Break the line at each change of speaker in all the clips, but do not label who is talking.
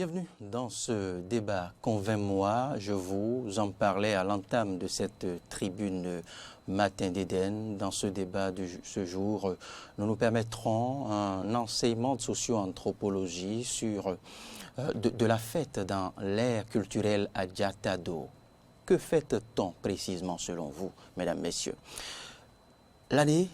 Bienvenue dans ce débat Convainc-moi. Je vous en parlais à l'entame de cette tribune Matin d'Éden. Dans ce débat de ce jour, nous nous permettrons un enseignement de socio-anthropologie sur de la fête dans l'ère culturelle à Diatado. Que fête-t-on précisément selon vous, mesdames, messieurs? L'année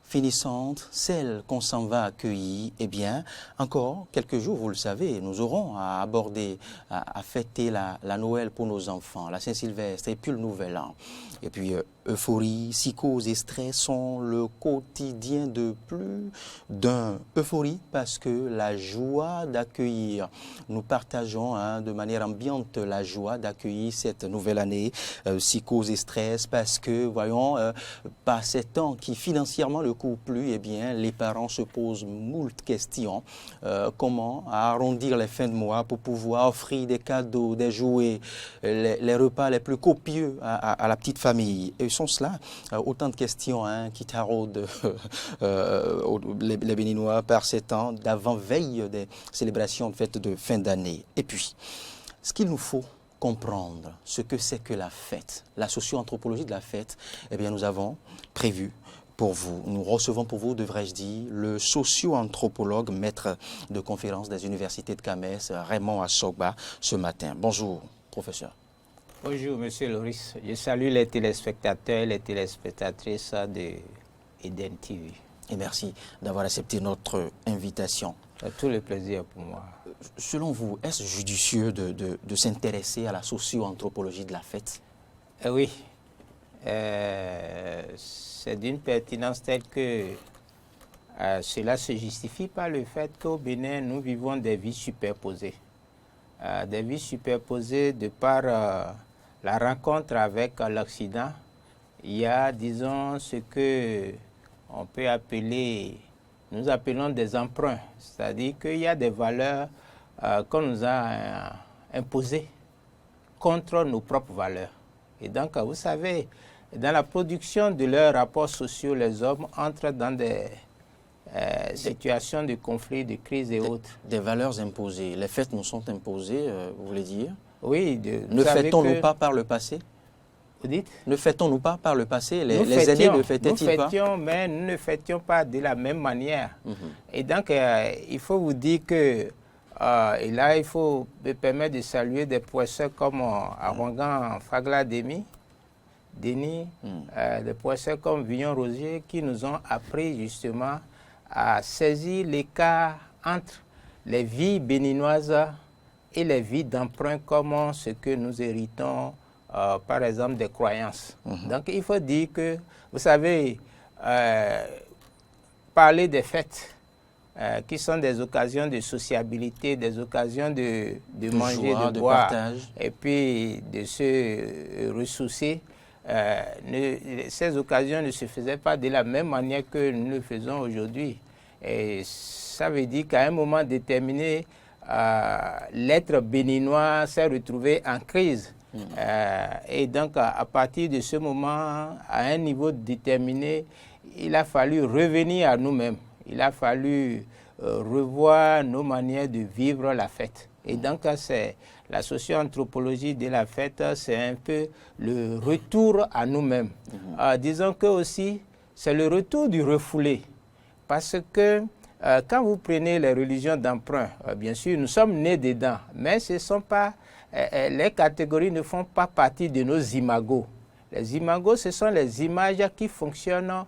finissante, celle qu'on s'en va accueillir, eh bien, encore quelques jours, vous le savez, nous aurons à aborder, à fêter la Noël pour nos enfants, la Saint-Sylvestre et puis le Nouvel An. Et puis, euphorie, psychose et stress sont le quotidien de plus d'un. Euphorie parce que la joie d'accueillir, nous partageons de manière ambiante la joie d'accueillir cette nouvelle année. Psychose et stress parce que, voyons, par ces temps qui financièrement ne courent plus, eh bien, les parents se posent moult questions. Comment arrondir les fins de mois pour pouvoir offrir des cadeaux, des jouets, les repas les plus copieux à la petite famille. Et sont cela autant de questions qui taraudent les Béninois par ces temps d'avant-veille des célébrations de fêtes de fin d'année. Et puis, ce qu'il nous faut comprendre, ce que c'est que la fête, la socio-anthropologie de la fête, eh bien, nous avons prévu pour vous, nous recevons pour vous, devrais-je dire, le socio-anthropologue, maître de conférence des universités de Camès, Raymond Assogba, ce matin. Bonjour, professeur.
Bonjour, monsieur Loris. Je salue les téléspectateurs et les téléspectatrices de Eden TV.
Et merci d'avoir accepté notre invitation.
C'est tout le plaisir pour moi.
Selon vous, est-ce judicieux de s'intéresser à la socio-anthropologie de la fête?
Oui. C'est d'une pertinence telle que cela se justifie par le fait qu'au Bénin, nous vivons des vies superposées. Des vies superposées de par la rencontre avec l'Occident. Il y a, disons, ce que on peut appeler, nous appelons des emprunts, c'est-à-dire qu'il y a des valeurs qu'on nous a imposées contre nos propres valeurs. Et donc, vous savez, dans la production de leurs rapports sociaux, les hommes entrent dans des situations de conflit, de crise et autres.
Des valeurs imposées. Les fêtes nous sont imposées, vous voulez dire?
Oui.
Ne fêtons-nous pas par le passé?
Vous dites?
Ne fêtons-nous pas par le passé? Les aînés ne fêtaient-ils pas?
Nous fêtions, mais nous ne fêtions pas de la même manière. Et donc, il faut vous dire que, et là, il faut me permettre de saluer des professeurs comme Awangan Fagla Denis, des professeurs comme Villon Rosier qui nous ont appris justement à saisir l'écart entre les vies béninoises et les vies d'emprunt comme ce que nous héritons, par exemple, des croyances. Donc, il faut dire que, vous savez, parler des fêtes, qui sont des occasions de sociabilité, des occasions de manger,
joie,
de boire,
partage,
et puis de se ressourcer. Ces occasions ne se faisaient pas de la même manière que nous le faisons aujourd'hui. Et ça veut dire qu'à un moment déterminé, l'être béninois s'est retrouvé en crise. Et donc, à partir de ce moment, à un niveau déterminé, il a fallu revenir à nous-mêmes. Il a fallu revoir nos manières de vivre la fête. Et donc, c'est la socio-anthropologie de la fête, c'est un peu le retour à nous-mêmes. Disons que aussi, c'est le retour du refoulé. Parce que quand vous prenez les religions d'emprunt, bien sûr, nous sommes nés dedans, mais ce sont pas, les catégories ne font pas partie de nos imagos. Les imagos, ce sont les images qui fonctionnent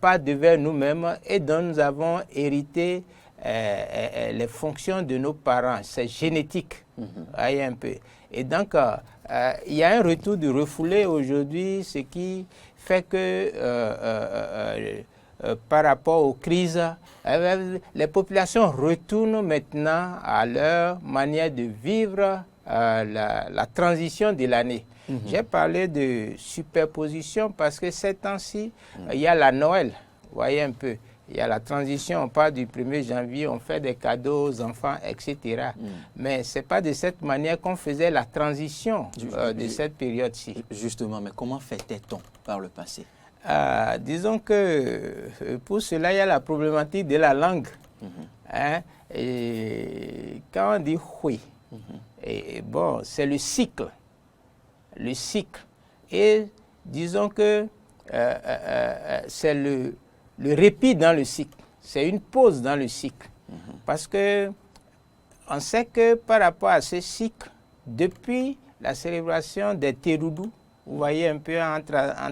pas devers nous-mêmes et dont nous avons hérité les fonctions de nos parents. C'est génétique, voyez un peu. Et donc, il y a un retour du refoulé aujourd'hui, ce qui fait que par rapport aux crises, les populations retournent maintenant à leur manière de vivre la transition de l'année. J'ai parlé de superposition parce que ces temps-ci, il y a la Noël, vous voyez un peu. Il y a la transition, on part du 1er janvier, on fait des cadeaux aux enfants, etc. Mais ce n'est pas de cette manière qu'on faisait la transition de cette période-ci.
Justement, mais comment fêtait-on par le passé?
Disons que pour cela, il y a la problématique de la langue. Et quand on dit « oui », Et bon, c'est le cycle. Le cycle. Et disons que c'est le répit dans le cycle. C'est une pause dans le cycle. Parce que on sait que par rapport à ce cycle, depuis la célébration des Terudu, vous voyez un peu en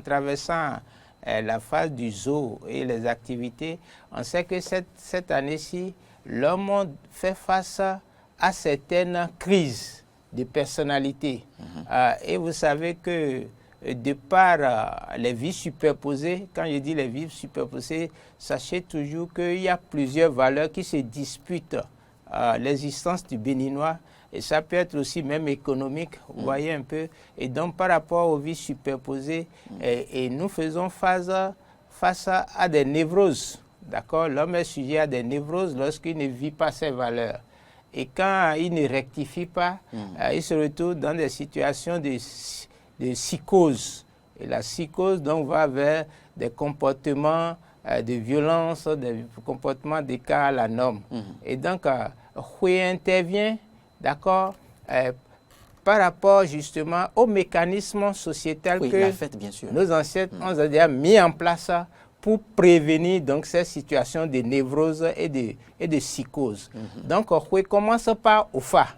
traversant la phase du zoo et les activités, on sait que cette année-ci, l'homme fait face à certaines crises de personnalité. Et vous savez que de par les vies superposées, quand je dis les vies superposées, sachez toujours qu'il y a plusieurs valeurs qui se disputent l'existence du Béninois, et ça peut être aussi même économique, vous voyez un peu. Et donc par rapport aux vies superposées, et nous faisons face à des névroses, d'accord? L'homme est sujet à des névroses lorsqu'il ne vit pas ses valeurs. Et quand il ne rectifie pas, il se retrouve dans des situations de psychose. Et la psychose donc va vers des comportements de violence, des comportements d'écart à la norme. Et donc, Houé intervient, d'accord, par rapport justement au mécanisme sociétal que nos ancêtres ont déjà mis en place pour prévenir donc ces situations de névrose et de psychose. Donc, Houé commence par OFA.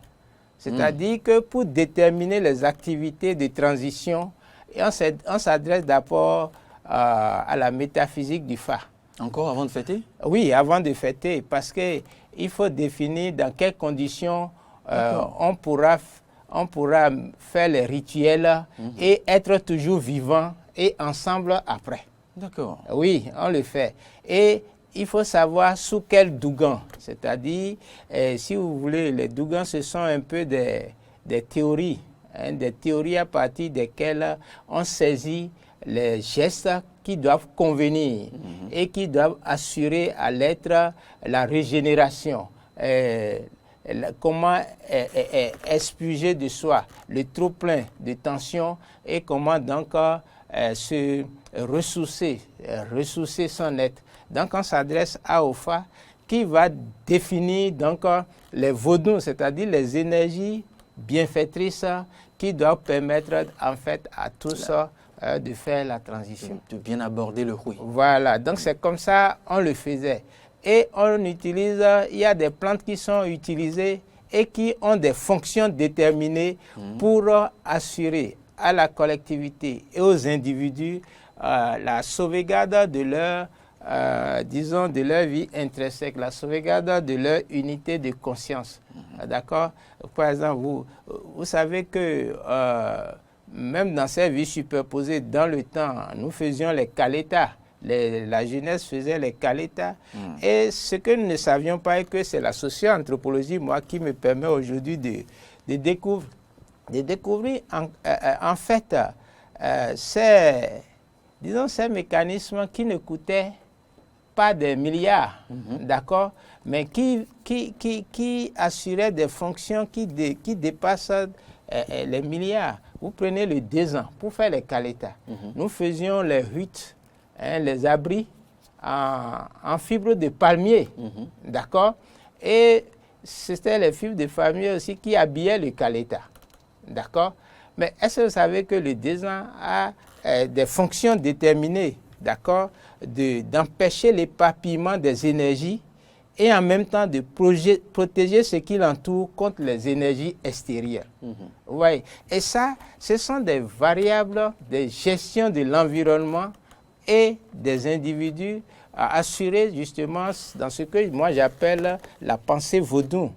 C'est-à-dire que pour déterminer les activités de transition, on s'adresse d'abord à la métaphysique du Fa.
Encore avant de fêter?
Oui, avant de fêter, parce qu'il faut définir dans quelles conditions on pourra faire les rituels et être toujours vivant et ensemble après.
D'accord.
Oui, on le fait. Et il faut savoir sous quel dougan. C'est-à-dire, si vous voulez, les dougans, ce sont un peu des théories, des théories à partir desquelles on saisit les gestes qui doivent convenir et qui doivent assurer à l'être la régénération. Comment expurger de soi le trop-plein de tension et comment donc se ressourcer son être. Donc on s'adresse à Ofa qui va définir donc les vaudous, c'est-à-dire les énergies bienfaitrices qui doivent permettre en fait à tous de faire la transition.
De bien aborder le Houé.
Voilà, donc c'est comme ça on le faisait. Et on utilise, il y a des plantes qui sont utilisées et qui ont des fonctions déterminées pour assurer à la collectivité et aux individus la sauvegarde de leur, disons, de leur vie intrinsèque, la sauvegarde de leur unité de conscience. D'accord? Par exemple, vous savez que même dans ces vies superposées, dans le temps, nous faisions les kaletas. La jeunesse faisait les kaletas. Et ce que nous ne savions pas est que c'est la socio-anthropologie, moi, qui me permet aujourd'hui de découvrir en fait ces mécanismes qui ne coûtaient pas des milliards, d'accord, mais qui assuraient des fonctions qui dépassent les milliards. Vous prenez le 2 ans pour faire les kaletas. Nous faisions les huttes, les abris en fibres de palmier, d'accord, et c'était les fibres de palmier aussi qui habillaient le kaleta, d'accord. Mais est-ce que vous savez que le 2 ans a des fonctions déterminées, d'accord, d'empêcher l'éparpillement des énergies et en même temps de protéger ce qui l'entoure contre les énergies extérieures. Vous voyez. Et ça, ce sont des variables de gestion de l'environnement et des individus à assurer justement dans ce que moi j'appelle la pensée vaudou.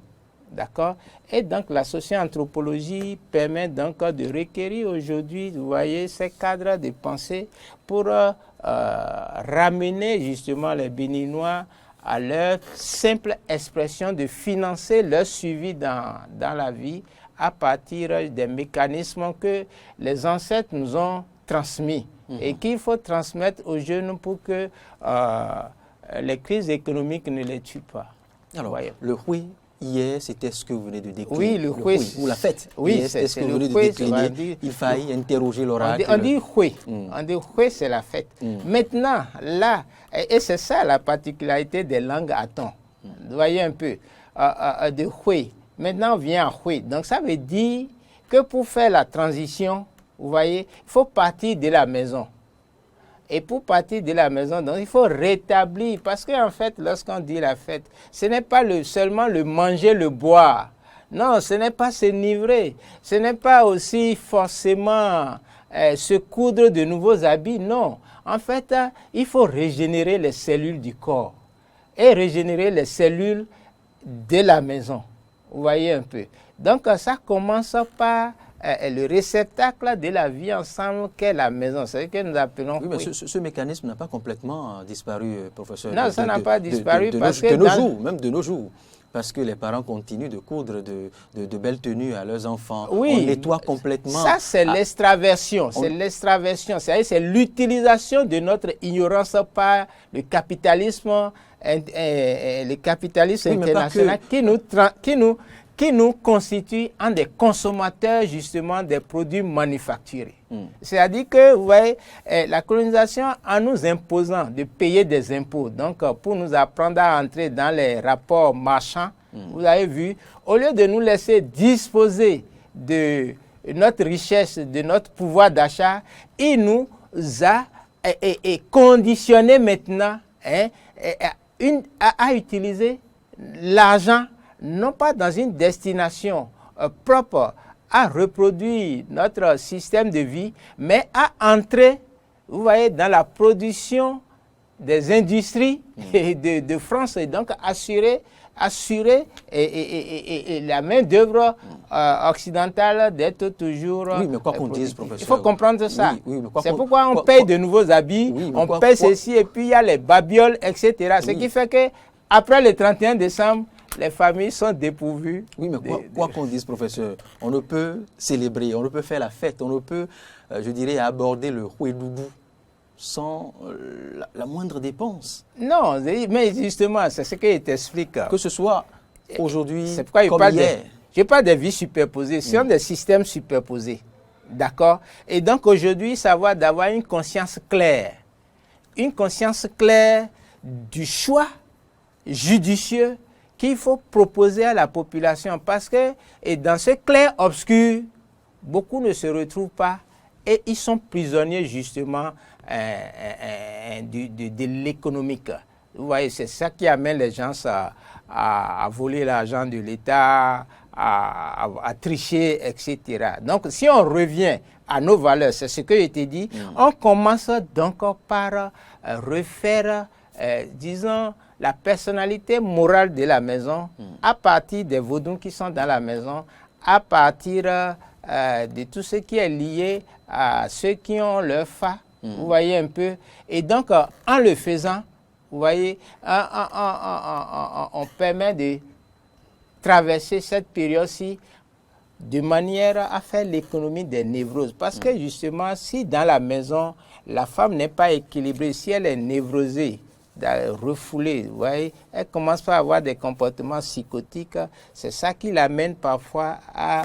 D'accord? Et donc la socio-anthropologie permet donc de requérir aujourd'hui, vous voyez, ces cadres de pensée pour ramener justement les Béninois à leur simple expression de financer leur suivi dans la vie à partir des mécanismes que les ancêtres nous ont transmis et qu'il faut transmettre aux jeunes pour que les crises économiques ne les tuent pas.
Alors, le Houé, hier, c'était ce que vous venez de décliner.
Oui, le Houé.
Ou la fête.
Oui,
c'est ce que vous venez de décliner. Il faille interroger l'oracle.
On dit Houé. On dit Houé, c'est la fête. Maintenant, là, et c'est ça la particularité des langues à ton. Vous voyez un peu, de Houé. maintenant vient à Houé. Donc ça veut dire que pour faire la transition, vous voyez, il faut partir de la maison. Et pour partir de la maison, donc, il faut rétablir. Parce qu'en fait, lorsqu'on dit la fête, ce n'est pas seulement le manger, le boire. Non, ce n'est pas s'enivrer. Ce n'est pas aussi forcément se coudre de nouveaux habits. Non. En fait, il faut régénérer les cellules du corps et régénérer les cellules de la maison. Vous voyez un peu. Donc, ça commence par le réceptacle de la vie ensemble qu'est la maison. C'est ce que nous appelons...
Oui, mais ce mécanisme n'a pas complètement disparu, professeur.
Non, ça n'a pas disparu parce que...
De nos jours, même de nos jours. Parce que les parents continuent de coudre de belles tenues à leurs enfants.
Oui,
on nettoie complètement.
Ça, c'est l'extraversion. C'est l'extraversion. C'est l'utilisation de notre ignorance par le capitalisme, international qui nous constitue en des consommateurs justement des produits manufacturés. C'est-à-dire que, vous voyez, la colonisation, en nous imposant de payer des impôts, donc pour nous apprendre à entrer dans les rapports marchands, vous avez vu, au lieu de nous laisser disposer de notre richesse, de notre pouvoir d'achat, il nous a conditionné maintenant à utiliser l'argent non pas dans une destination propre à reproduire notre système de vie, mais à entrer, vous voyez, dans la production des industries de France et donc assurer la main-d'œuvre occidentale d'être toujours...
Oui, mais quoi qu'on dise, professeur...
Il faut comprendre ça.
Oui,
c'est pourquoi on paye de nouveaux habits, on paye ceci, et puis il y a les babioles, etc. Ce qui fait qu'après le 31 décembre, les familles sont dépourvues.
Oui, mais quoi qu'on dise, professeur, on ne peut célébrer, on ne peut faire la fête, on ne peut, je dirais, aborder le Houé-Doudou sans la moindre dépense.
Non, mais justement, c'est ce qu'il t'explique.
Que ce soit aujourd'hui
comme hier. Je parle des vies superposées, ce sont des systèmes superposés. D'accord? Et donc aujourd'hui, savoir d'avoir une conscience claire du choix judicieux qu'il faut proposer à la population. Parce que dans ce clair-obscur, beaucoup ne se retrouvent pas et ils sont prisonniers justement de l'économique. Vous voyez, c'est ça qui amène les gens à voler l'argent de l'État, à tricher, etc. Donc, si on revient à nos valeurs, c'est ce que je t'ai dit, on commence donc par refaire, disons, la personnalité morale de la maison à partir des vaudous qui sont dans la maison, à partir de tout ce qui est lié à ceux qui ont leur fa, vous voyez un peu. Et donc, en le faisant, vous voyez, on permet de traverser cette période-ci de manière à faire l'économie des névroses. Parce que justement, si dans la maison, la femme n'est pas équilibrée, si elle est névrosée, refoulée, vous voyez, elle commence par avoir des comportements psychotiques. C'est ça qui l'amène parfois à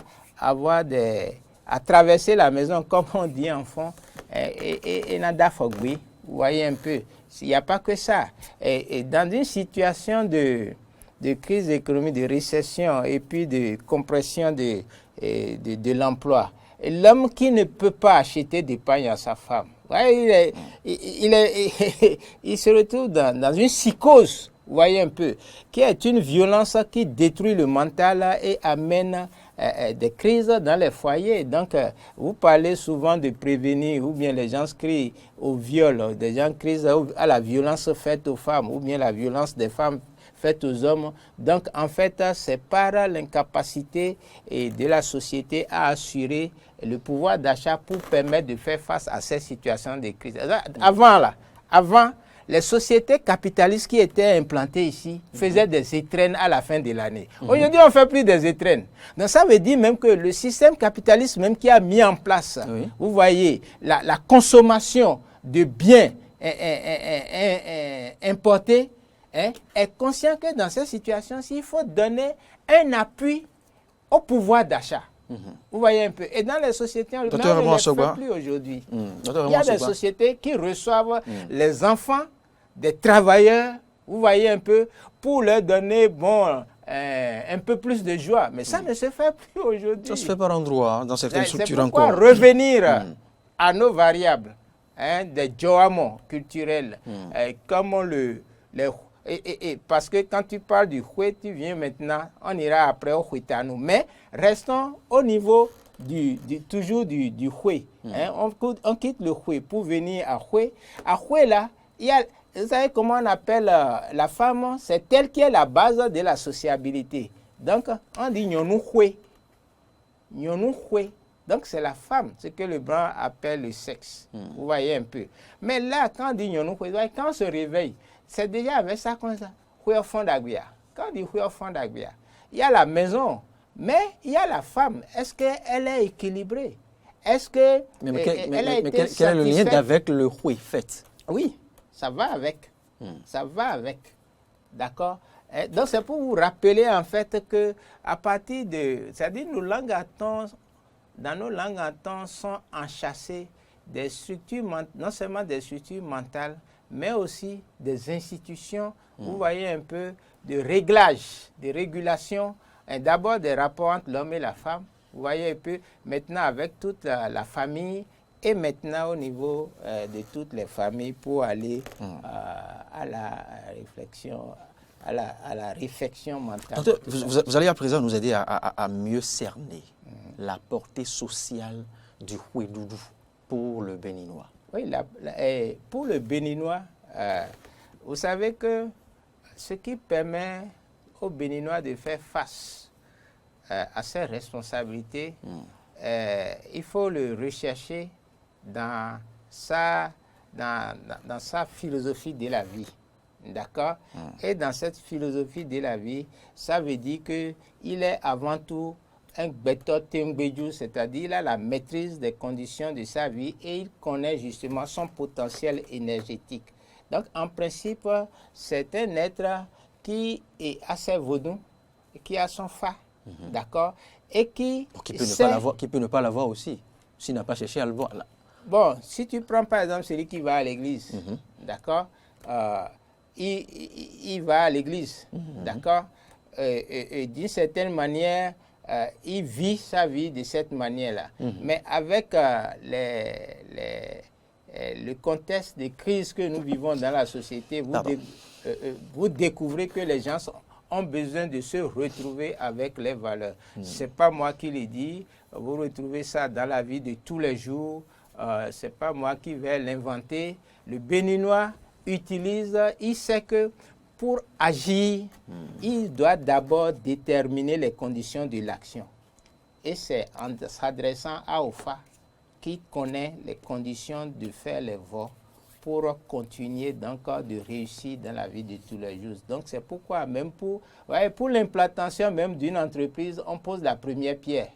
traverser la maison, comme on dit en fond, et nada fogui. Vous voyez un peu, il n'y a pas que ça. Et dans une situation de crise économique, de récession et puis de compression de l'emploi, l'homme qui ne peut pas acheter d'épargne à sa femme, il se retrouve dans une psychose, vous voyez un peu, qui est une violence qui détruit le mental et amène des crises dans les foyers. Donc, vous parlez souvent de prévenir, ou bien les gens crient au viol, des gens crient à la violence faite aux femmes, ou bien la violence des femmes faites aux hommes. Donc, en fait, c'est par l'incapacité de la société à assurer le pouvoir d'achat pour permettre de faire face à ces situations de crise. Avant, les sociétés capitalistes qui étaient implantées ici faisaient des étrennes à la fin de l'année. Aujourd'hui, on ne fait plus des étrennes. Donc, ça veut dire même que le système capitaliste même qui a mis en place, vous voyez, la consommation de biens importés, est conscient que dans ces situations-ci, il faut donner un appui au pouvoir d'achat. Vous voyez un peu. Et dans les sociétés, on ne le fait plus aujourd'hui. Il y a des sociétés qui reçoivent les enfants des travailleurs, vous voyez un peu, pour leur donner un peu plus de joie. Mais ça ne se fait plus aujourd'hui.
Ça se fait par endroits, dans certaines structures encore.
C'est pourquoi revenir à nos variables, des joamons culturels, comme parce que quand tu parles du Houé, tu viens maintenant, on ira après au Huitano. Mais restons au niveau toujours du Houé. On quitte le Houé pour venir à Houé. À Houé, là, il y a, vous savez comment on appelle la femme? C'est elle qui est la base de la sociabilité. Donc, on dit Nyonou Houé. Nyonou Houé. Donc, c'est la femme, ce que le blanc appelle le sexe. Vous voyez un peu. Mais là, quand on dit Nyonou Houé, quand on se réveille, c'est déjà avec ça qu'on dit Houé au fond d'Aguia. Quand on dit Houé au fond d'Aguia, il y a la maison, mais il y a la femme. Est-ce qu'elle est équilibrée? Est-ce que
elle a été quel est le lien avec le Houé fait?
Oui, ça va avec. Ça va avec. D'accord? Donc, c'est pour vous rappeler, en fait, que à partir de... C'est-à-dire, dans nos langues à temps sont enchâssées des structures, non seulement des structures mentales, mais aussi des institutions, vous voyez un peu, de réglage, de régulation, d'abord des rapports entre l'homme et la femme, vous voyez un peu, maintenant avec toute la famille, et maintenant au niveau de toutes les familles pour aller à la réflexion, à la réflexion mentale.
Docteur, vous allez à présent nous aider à mieux cerner la portée sociale du Houé Doudou pour le Béninois.
Oui, pour le Béninois, vous savez que ce qui permet aux Béninois de faire face à ses responsabilités, il faut le rechercher dans sa philosophie de la vie. D'accord? Et dans cette philosophie de la vie, ça veut dire qu'il est avant tout un Beto Tembedjou, c'est-à-dire il a la maîtrise des conditions de sa vie et il connaît justement son potentiel énergétique. Donc, en principe, c'est un être qui est assez vaudou, qui a son fa, d'accord? Et qui
peut ne pas l'avoir aussi, s'il n'a pas cherché à le voir.
Bon, si tu prends par exemple celui qui va à l'église, d'accord? Il va à l'église, d'accord? Et d'une certaine manière, il vit sa vie de cette manière-là. Mais avec le contexte de crise que nous vivons dans la société, vous découvrez que les gens ont besoin de se retrouver avec les valeurs. Ce n'est pas moi qui le dis, vous retrouvez ça dans la vie de tous les jours. Ce n'est pas moi qui vais l'inventer. Le Béninois utilise, il sait que pour agir, il doit d'abord déterminer les conditions de l'action. Et c'est en s'adressant à Ofa qui connaît les conditions de faire les voies pour continuer donc de réussir dans la vie de tous les jours. Donc c'est pourquoi même pour l'implantation même d'une entreprise, on pose la première pierre.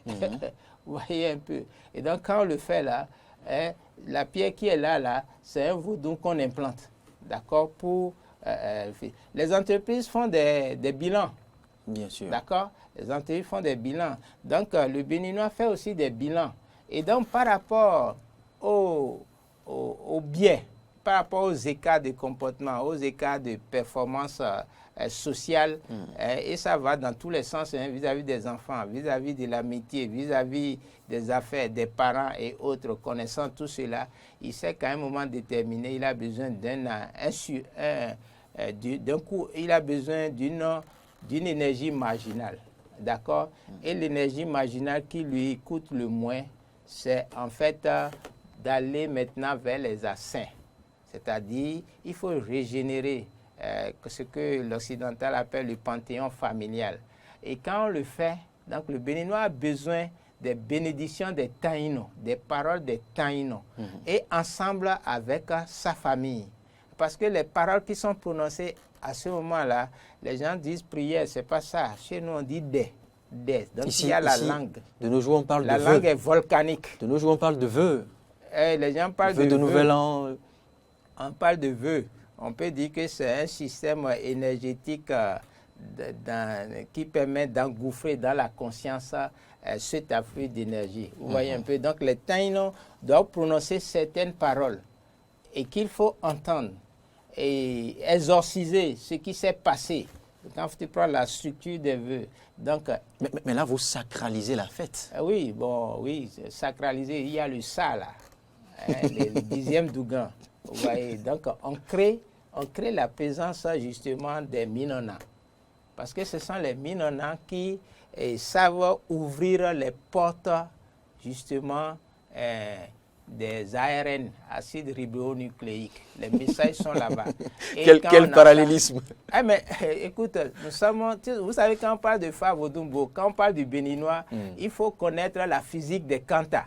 Vous voyez un peu. Et donc quand on le fait là, la pierre qui est là, c'est un vaudou qu'on implante. D'accord? Les entreprises font des bilans.
Bien sûr.
D'accord? Les entreprises font des bilans. Donc, le Béninois fait aussi des bilans. Et donc, par rapport aux biais, par rapport aux écarts de comportement, aux écarts de performance sociale, et ça va dans tous les sens vis-à-vis des enfants, vis-à-vis de l'amitié, vis-à-vis des affaires, des parents et autres, connaissant tout cela, il sait qu'à un moment déterminé, il a besoin d'un coup, il a besoin d'une énergie marginale. D'accord? Et l'énergie marginale qui lui coûte le moins, c'est en fait d'aller maintenant vers les assaims. C'est-à-dire, il faut régénérer ce que l'occidental appelle le panthéon familial. Et quand on le fait, donc le Béninois a besoin des bénédictions des taïnos, des paroles des taïnos, et ensemble avec sa famille. Parce que les paroles qui sont prononcées à ce moment-là, les gens disent prière, c'est pas ça. Chez nous, on dit des. Donc ici, il y a la langue.
De nos jours, on parle de vœux.
La langue est volcanique.
De nos jours, on parle de vœux.
Les gens parlent de
vœux. Nouvel an.
On parle de vœux. On peut dire que c'est un système énergétique qui permet d'engouffrer dans la conscience cet afflux d'énergie. Vous voyez un peu. Donc les taïnos doivent prononcer certaines paroles et qu'il faut entendre et exorciser ce qui s'est passé. quand tu prends la structure des vœux. Donc,
mais là, vous sacralisez la fête.
Oui, bon, oui, sacralisé. Il y a le ça, là, hein, le 10e Dougan. Vous voyez, donc on crée la présence justement des Minona. Parce que ce sont les Minona qui savent ouvrir les portes justement des ARN, acides ribonucléiques. Les messages sont là-bas.
Quel parallélisme!
Mais écoute, vous savez, quand on parle de Favodumbo, quand on parle du béninois, il faut connaître la physique des kantas.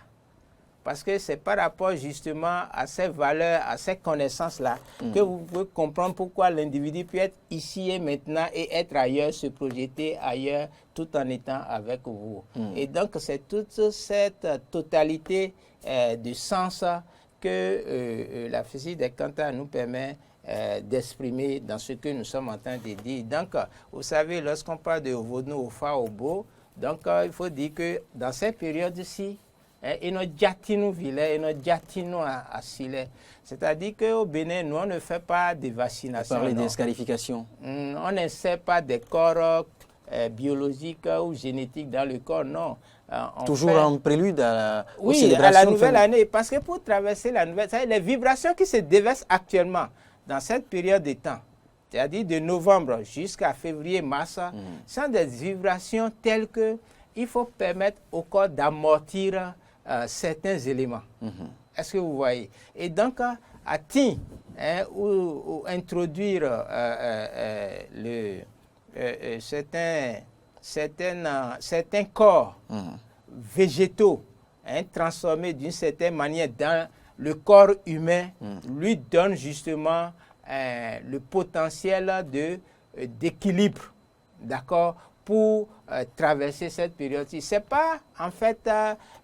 Parce que c'est par rapport justement à ces valeurs, à ces connaissances-là, que vous pouvez comprendre pourquoi l'individu peut être ici et maintenant et être ailleurs, se projeter ailleurs, tout en étant avec vous. Et donc, c'est toute cette totalité de sens que la physique des kantas nous permet d'exprimer dans ce que nous sommes en train de dire. Donc, vous savez, lorsqu'on parle de Ovodou, Ofa, Obo, donc il faut dire que dans cette période-ci, et nos jatinu vilais, et nos jatinu asile. C'est-à-dire qu'au Bénin, nous, on ne fait pas de vaccination.
Vous parlez des scarifications.
On n'insère pas des corps biologiques ou génétiques dans le corps, non.
Toujours en prélude à
oui, à la nouvelle année. Parce que pour traverser la nouvelle année, les vibrations qui se déversent actuellement dans cette période de temps, c'est-à-dire de novembre jusqu'à février-mars, sont des vibrations telles que il faut permettre au corps d'amortir certains éléments. Est-ce que vous voyez? Et donc, à TIN, ou introduire certains corps végétaux transformés d'une certaine manière dans le corps humain, lui donne justement le potentiel d'équilibre, d'accord, pour traverser cette période-ci. Ce n'est pas en fait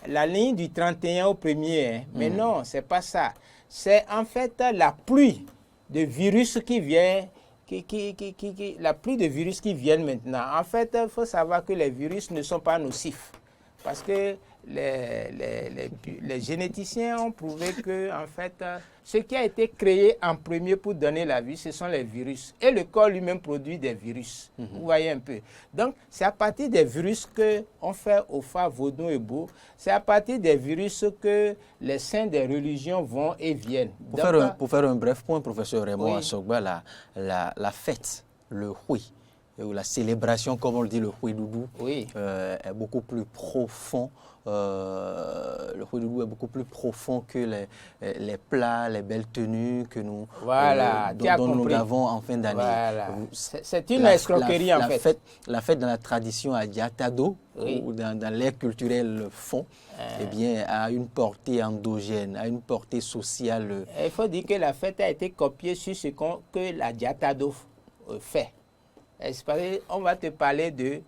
la ligne du 31 au 1er, mais non, ce n'est pas ça. C'est en fait la pluie de virus qui vient, la pluie de virus qui viennent maintenant. En fait, il faut savoir que les virus ne sont pas nocifs. Parce que les généticiens ont prouvé que, en fait, ce qui a été créé en premier pour donner la vie, ce sont les virus. Et le corps lui-même produit des virus. Vous voyez un peu. Donc, c'est à partir des virus qu'on fait au Fa, Vodou et Bo. C'est à partir des virus que les saints des religions vont et viennent.
Pour faire un bref point, professeur Raymond Assogba, la fête, le Hui, ou la célébration, comme on le dit, le Huidoudou, est beaucoup plus profond. Le Huidoudou est beaucoup plus profond que les plats, les belles tenues que nous, dont nous avons en fin d'année.
Voilà. C'est une escroquerie en fait.
La fête dans la tradition à Diatado, ou dans l'ère culturelle fond, eh bien, a une portée endogène, a une portée sociale.
Il faut dire que la fête a été copiée sur ce que la Diatado fait. On va te parler de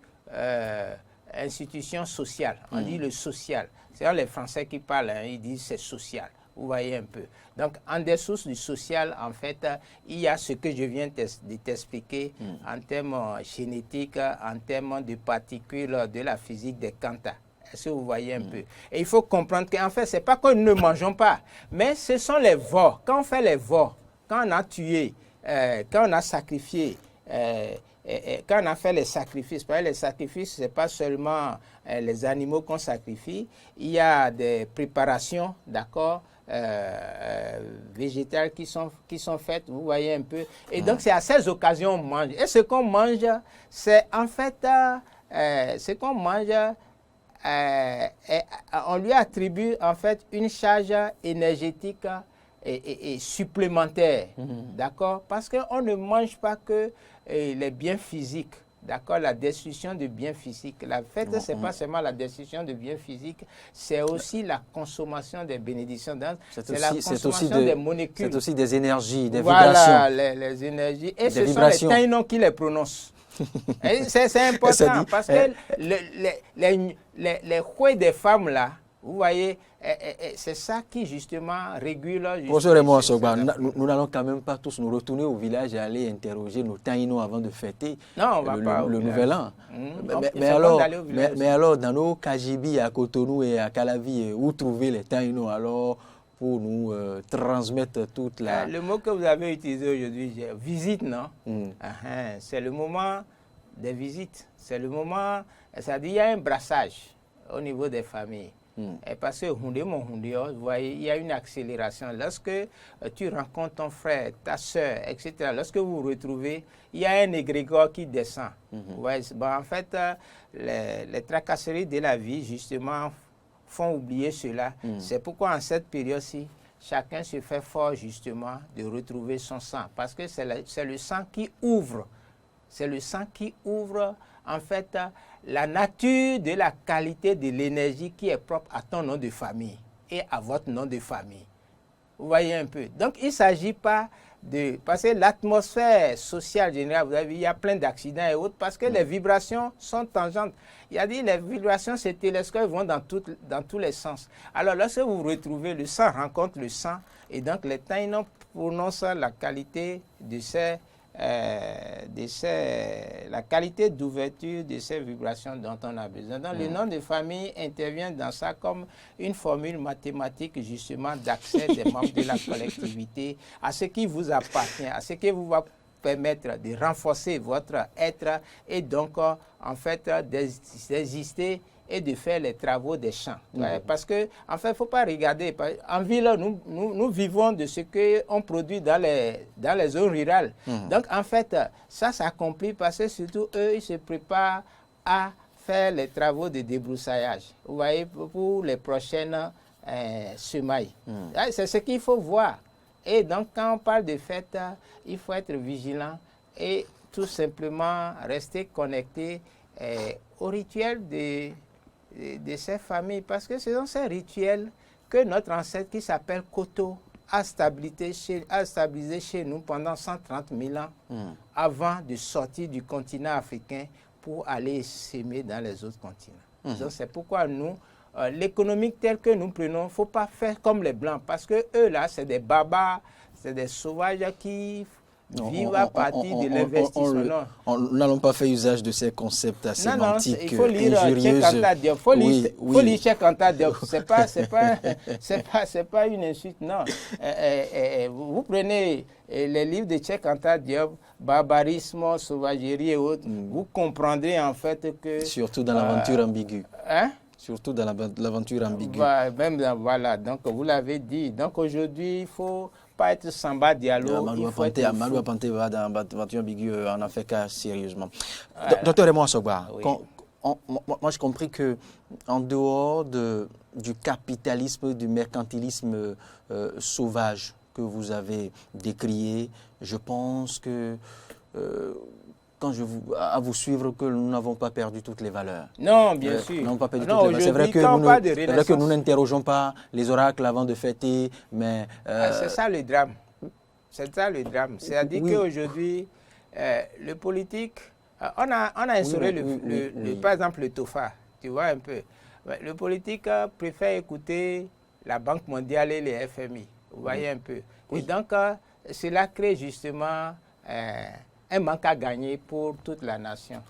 institution sociale. On dit le social. C'est les Français qui parlent, ils disent c'est social. Vous voyez un peu. Donc, en dessous du social, en fait, il y a ce que je viens de t'expliquer en termes génétiques, en termes de particules de la physique des kantas. Est-ce que vous voyez un peu? Et il faut comprendre qu'en fait, ce n'est pas que nous ne mangeons pas, mais ce sont les vors. Quand on fait les vors, quand on a tué, quand on a sacrifié, quand on a fait les sacrifices, parce que les sacrifices, ce n'est pas seulement les animaux qu'on sacrifie, il y a des préparations, d'accord, végétales qui sont faites, vous voyez un peu. Et donc, c'est à ces occasions qu'on mange. Et ce qu'on mange, c'est en fait, ce qu'on mange, on lui attribue en fait une charge énergétique et supplémentaire, d'accord? Parce qu'on ne mange pas que les biens physiques, d'accord? La destruction de biens physiques. La fête, ce n'est pas seulement la destruction de biens physiques, c'est aussi la consommation des bénédictions. C'est la consommation des molécules.
C'est aussi des énergies, des vibrations.
Voilà, les énergies. Et ce sont les taïnos qui les prononcent. C'est important parce que les couilles des femmes, là, vous voyez, c'est ça qui justement régule.
Professeur Raymond Assogba, nous n'allons quand même pas tous nous retourner au village et aller interroger nos taïnos avant de fêter le nouvel an. Mais alors, dans nos Kajibi à Cotonou et à Calavi, où trouver les taïnos alors pour nous transmettre toute la...
Le mot que vous avez utilisé aujourd'hui, visite, non? C'est le moment des visites. C'est le moment, c'est-à-dire il y a un brassage au niveau des familles. Et parce que vous voyez, il y a une accélération. Lorsque tu rencontres ton frère, ta soeur, etc., lorsque vous vous retrouvez, il y a un égrégore qui descend. Vous voyez, bon, en fait, les tracasseries de la vie, justement, font oublier cela. C'est pourquoi en cette période-ci, chacun se fait fort, justement, de retrouver son sang. Parce que c'est le sang qui ouvre. C'est le sang qui ouvre, en fait, la nature de la qualité de l'énergie qui est propre à ton nom de famille et à votre nom de famille. Vous voyez un peu. Donc, il ne s'agit pas de... Parce que l'atmosphère sociale générale, vous avez vu, il y a plein d'accidents et autres, parce que les vibrations sont tangentes. Il a dit les vibrations se télescopent, vont dans tous les sens. Alors, lorsque vous retrouvez le sang, rencontre le sang, et donc les taïnos prononcent la qualité de la qualité d'ouverture de ces vibrations dont on a besoin. Donc, le nom de famille intervient dans ça comme une formule mathématique justement d'accès des membres de la collectivité à ce qui vous appartient, à ce qui vous va permettre de renforcer votre être et donc en fait d'exister et de faire les travaux des champs. Parce que, en fait, il ne faut pas regarder. En ville, nous vivons de ce qu'on produit dans les zones rurales. Donc, en fait, ça s'accomplit parce que surtout, eux, ils se préparent à faire les travaux de débroussaillage. Vous voyez, pour les prochaines semailles. C'est ce qu'il faut voir. Et donc, quand on parle de fête, il faut être vigilant et tout simplement rester connecté au rituel de ces familles, parce que ce sont ces rituels que notre ancêtre qui s'appelle Koto a stabilisé chez nous pendant 130 000 ans avant de sortir du continent africain pour aller s'aimer dans les autres continents. Donc c'est pourquoi nous, l'économique telle que nous prenons, il ne faut pas faire comme les Blancs, parce que eux là, c'est des barbares, c'est des sauvages qui vivent à partir de l'investissement.
Nous n'allons pas faire usage de ces concepts assez sémantiques.
Il faut lire Cheikh Anta Diop. Il faut lire Cheikh Anta Diop. C'est pas une insulte, non. Vous prenez les livres de Cheikh Anta Diop, barbarisme, sauvagerie et autres, vous comprendrez en fait que...
Surtout dans l'aventure ambiguë.
Hein?
Surtout dans l'aventure ambiguë.
Voilà, donc vous l'avez dit. Donc aujourd'hui, il faut pas être Samba Diallo.
Amadou Panté va dans l'aventure ambiguë en Afrique sérieusement. Docteur Raymond Assogba, moi j'ai compris que en dehors du capitalisme, du mercantilisme sauvage que vous avez décrié, je pense que quand à vous suivre, que nous n'avons pas perdu toutes les valeurs.
Non, bien sûr.
Nous n'avons pas perdu toutes les valeurs. C'est vrai que nous n'interrogeons pas les oracles avant de fêter, mais...
c'est ça le drame. C'est ça le drame. C'est-à-dire qu'aujourd'hui, le politique... On a instauré, par exemple, le TOFA, tu vois un peu. Le politique préfère écouter la Banque mondiale et les FMI. Vous voyez un peu. Et donc, cela crée justement... un manque à gagner pour toute la nation.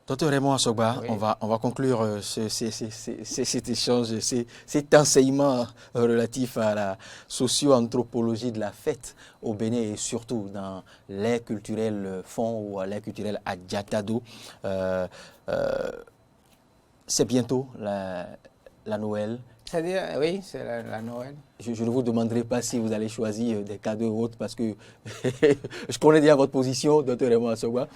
Docteur Raymond Assogba, on va conclure cet échange, cet enseignement relatif à la socio-anthropologie de la fête au Bénin et surtout dans l'ère culturelle Fon ou à l'ère culturelle Adjatado. C'est bientôt la Noël.
C'est-à-dire, oui, c'est la Noël.
Je ne vous demanderai pas si vous allez choisir des cadeaux ou autres parce que je connais déjà votre position, docteur Raymond Assogba.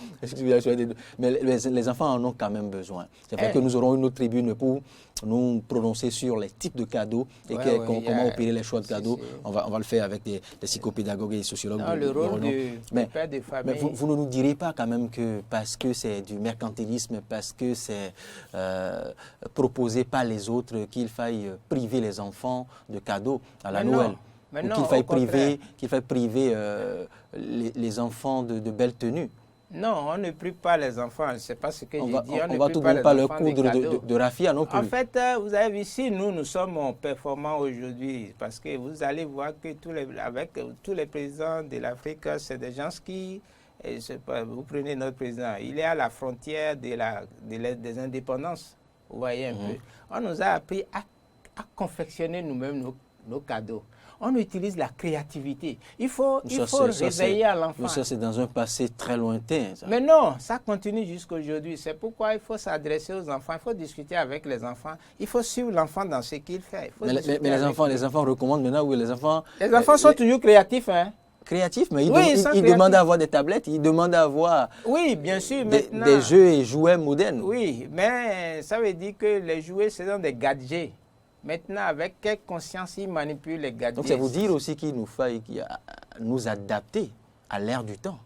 Mais les enfants en ont quand même besoin. C'est vrai que nous aurons une autre tribune pour nous prononcer sur les types de cadeaux et comment opérer les choix de cadeaux. On va le faire avec des psychopédagogues et des sociologues.
Non, le rôle du père de famille.
Mais vous ne nous direz pas quand même que parce que c'est du mercantilisme, parce que c'est proposé par les autres qu'il faille priver les enfants de cadeaux à la Noël. Qu'il faille priver les enfants de belles tenues.
Non, on ne prive pas les enfants, c'est pas ce que j'ai dit.
On ne va tout de même pas leur coudre de raffia non plus.
En fait, vous avez vu, si nous sommes performants aujourd'hui, parce que vous allez voir que avec tous les présidents de l'Afrique, c'est des gens qui, vous prenez notre président, il est à la frontière des indépendances, vous voyez un peu. On nous a appris à confectionner nous-mêmes nos cadeaux. On utilise la créativité. Il faut réveiller à l'enfant.
Mais ça, c'est dans un passé très lointain. Ça.
Mais non, ça continue jusqu'à aujourd'hui. C'est pourquoi il faut s'adresser aux enfants, il faut discuter avec les enfants, il faut suivre l'enfant dans ce qu'il fait.
Mais les enfants recommandent maintenant, oui, les enfants...
Les enfants sont toujours créatifs, hein.
Créatifs, mais ils demandent à avoir des tablettes, ils demandent à avoir
oui, bien sûr,
des jeux et jouets modernes.
Oui, mais ça veut dire que les jouets, ce sont des gadgets. Maintenant, avec quelle conscience ils manipulent les gadgets?
Donc, c'est vous dire aussi qu'il nous faille nous adapter à l'ère du temps.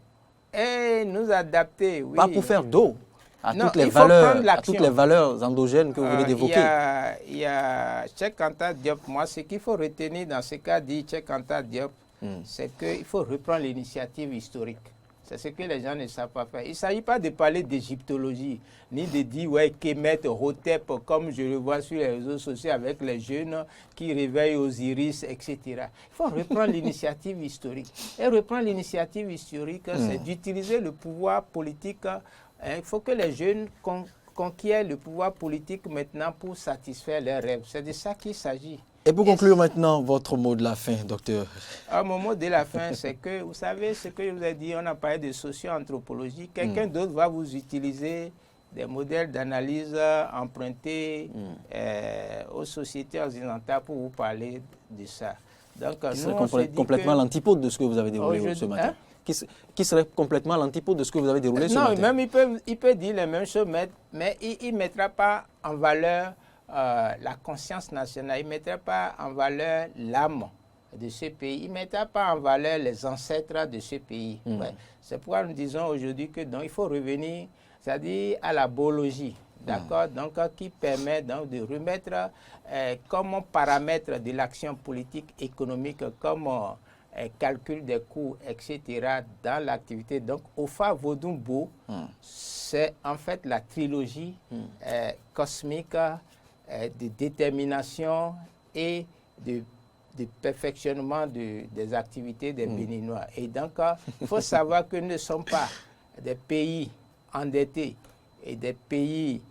Et nous adapter, oui.
Pas pour faire dos à toutes les valeurs endogènes que vous venez d'évoquer.
Il y a Cheikh Anta Diop. Moi, ce qu'il faut retenir dans ce qu'a dit Cheikh Anta Diop, c'est qu'il faut reprendre l'initiative historique. C'est ce que les gens ne savent pas faire. Il ne s'agit pas de parler d'égyptologie, ni de dire, ouais, Kemet, Hotep, comme je le vois sur les réseaux sociaux avec les jeunes qui réveillent Osiris, etc. Il faut reprendre l'initiative historique. Et reprendre l'initiative historique, c'est d'utiliser le pouvoir politique. Il faut que les jeunes conquièrent le pouvoir politique maintenant pour satisfaire leurs rêves. C'est de ça qu'il s'agit.
Et pour conclure maintenant, votre mot de la fin, docteur.
Mon mot de la fin, c'est que, vous savez, ce que je vous ai dit, on a parlé de socio-anthropologie. Quelqu'un d'autre va vous utiliser des modèles d'analyse empruntés aux sociétés occidentales pour vous parler de ça. Donc,
qui serait complètement l'antipode de ce que vous avez déroulé ce matin. Qui serait complètement l'antipode de ce que vous avez déroulé ce matin.
Non, même il peut dire les mêmes choses, mais il ne mettra pas en valeur la conscience nationale, il ne mettra pas en valeur l'âme de ce pays, il ne mettra pas en valeur les ancêtres de ce pays. Ouais. C'est pourquoi nous disons aujourd'hui que donc, il faut revenir, c'est-à-dire à la biologie, d'accord, donc qui permet donc de remettre comme paramètre de l'action politique économique, comme calcul des coûts, etc., dans l'activité. Donc, Ofa Vodumbo, c'est en fait la trilogie cosmique de détermination et de perfectionnement des activités des Béninois. Et donc, il faut savoir que nous ne sommes pas des pays endettés et des pays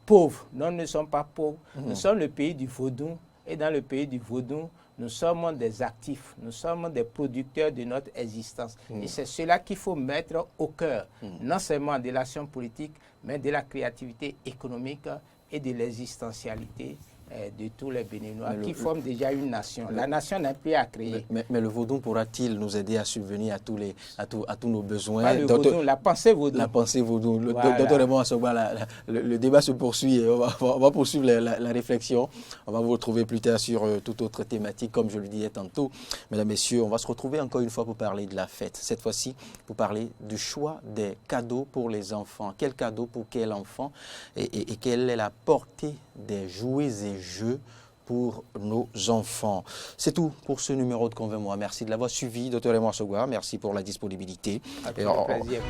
pauvres. Non, nous ne sommes pas pauvres. Nous sommes le pays du Vaudou. Et dans le pays du Vaudou, nous sommes des actifs. Nous sommes des producteurs de notre existence. Et c'est cela qu'il faut mettre au cœur, non seulement de l'action politique, mais de la créativité économique et de l'existentialité de tous les Béninois qui forment déjà une nation. La nation n'a plus à créer.
Mais le vaudou pourra-t-il nous aider à subvenir à tous nos besoins?
Pas le vaudou, la pensée vaudou.
La pensée vaudou. Docteur Raymond Assogba, le débat se poursuit. On va poursuivre la réflexion. On va vous retrouver plus tard sur toute autre thématique, comme je le disais tantôt. Mesdames, Messieurs, on va se retrouver encore une fois pour parler de la fête. Cette fois-ci, pour parler du choix des cadeaux pour les enfants. Quel cadeau pour quel enfant et quelle est la portée des jouets et jeux pour nos enfants. C'est tout pour ce numéro de Convainc-moi. Merci de l'avoir suivi, Dr Raymond Assogba. Merci pour la disponibilité.
Avec plaisir.